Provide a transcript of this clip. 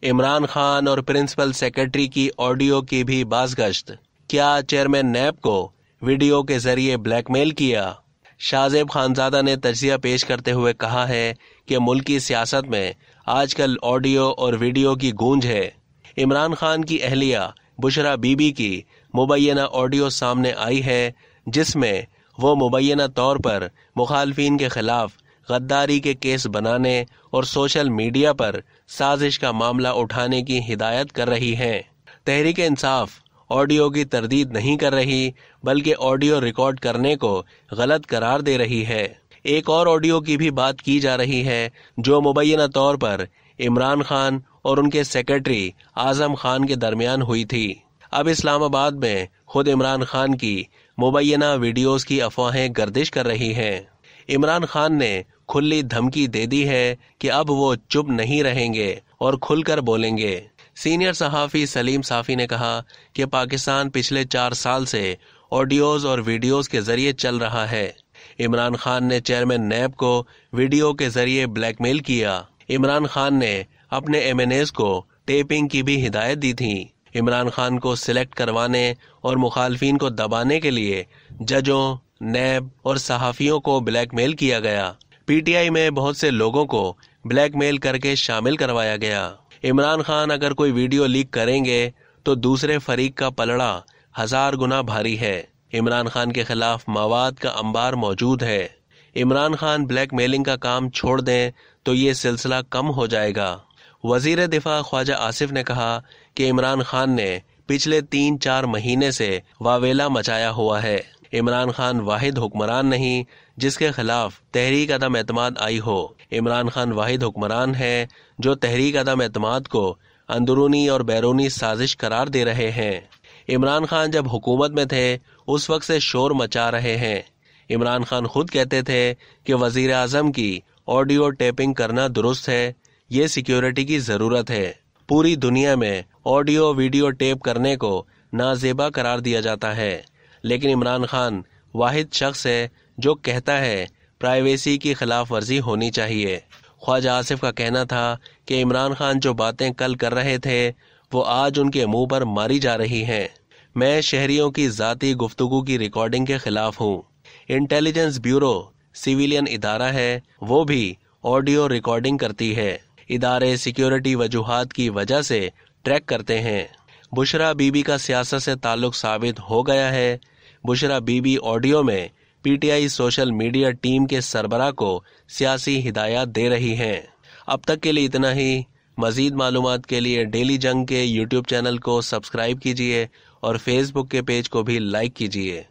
इमरान खान और principal secretary की audio की भी बाज़गश्त। क्या चेयरमैन नैब को वीडियो के जरिए ब्लैकमेल किया? शाहजेब खानजादा ने तज्जिया पेश करते हुए कहा है कि मुल्की सियासत में आजकल ऑडियो और वीडियो की गूंज है। इमरान खान की अहलिया बुशरा बीबी की मुबैना ऑडियो सामने आई है, जिसमें वो मुबैना तौर पर मुखालफिन के खिलाफ गद्दारी के केस बनाने और सोशल मीडिया पर साजिश का मामला उठाने की हिदायत कर रही हैं। तहरीक इंसाफ ऑडियो की तरदीद नहीं कर रही, बल्कि ऑडियो रिकॉर्ड करने को गलत करार दे रही है। एक और ऑडियो की भी बात की जा रही है, जो मुबैना तौर पर इमरान खान और उनके सेक्रेटरी आजम खान के दरमियान हुई थी। अब इस्लामाबाद में खुद इमरान खान की मुबैना वीडियोस की अफवाहें गर्दिश कर रही हैं। इमरान खान ने खुली धमकी दे दी है कि अब वो चुप नहीं रहेंगे और खुलकर बोलेंगे। सीनियर सहाफ़ी सलीम साफ़ी ने कहा कि पाकिस्तान पिछले 4 साल से ऑडियोज और वीडियोस के जरिए चल रहा है। इमरान खान ने चेयरमैन नैब को वीडियो के जरिए ब्लैकमेल किया। इमरान खान ने अपने एमएनएस को टेपिंग की भी हिदायत दी थी। इमरान खान को सिलेक्ट करवाने और मुखालफिन को दबाने के लिए जजों, नैब और सहाफ़ियों को ब्लैकमेल किया गया। पीटीआई में बहुत से लोगों को ब्लैकमेल करके शामिल करवाया गया। इमरान खान अगर कोई वीडियो लीक करेंगे तो दूसरे फरीक का पलड़ा 1000 गुना भारी है। इमरान खान के खिलाफ मवाद का अंबार मौजूद है। इमरान खान ब्लैकमेलिंग का काम छोड़ दें तो ये सिलसिला कम हो जाएगा। वजीर दिफा ख्वाजा आसिफ ने कहा कि इमरान खान ने पिछले 3-4 महीने से वावेला मचाया हुआ है। इमरान खान वाहिद हुक्मरान नहीं जिसके खिलाफ तहरीक अदम एतमाद आई हो। इमरान खान वाहिद हुक्मरान है जो तहरीक अदम एतमाद को अंदरूनी और बैरूनी साजिश करार दे रहे हैं। इमरान खान जब हुकूमत में थे उस वक्त से शोर मचा रहे हैं। इमरान खान खुद कहते थे कि वजीर आजम की ऑडियो टेपिंग करना दुरुस्त है, ये सिक्योरिटी की जरूरत है। पूरी दुनिया में ऑडियो वीडियो टेप करने को नाजेबा करार दिया जाता है, लेकिन इमरान खान वाहिद शख्स है जो कहता है प्राइवेसी की खिलाफ वर्जी होनी चाहिए। ख्वाजा आसिफ का कहना था कि इमरान खान जो बातें कल कर रहे थे वो आज उनके मुंह पर मारी जा रही हैं। मैं शहरियों की जाती गुफ्तगू की रिकॉर्डिंग के खिलाफ हूँ। इंटेलिजेंस ब्यूरो सिविलियन इदारा है, वो भी ऑडियो रिकॉर्डिंग करती है। इदारे सिक्योरिटी वजूहात की वजह से ट्रैक करते हैं। बुशरा बीबी का सियासत से ताल्लुक साबित हो गया है। बुशरा बीबी ऑडियो में पीटीआई सोशल मीडिया टीम के सरबराह को सियासी हिदायत दे रही हैं। अब तक के लिए इतना ही। मजीद मालूमात के लिए डेली जंग के यूट्यूब चैनल को सब्सक्राइब कीजिए और फेसबुक के पेज को भी लाइक कीजिए।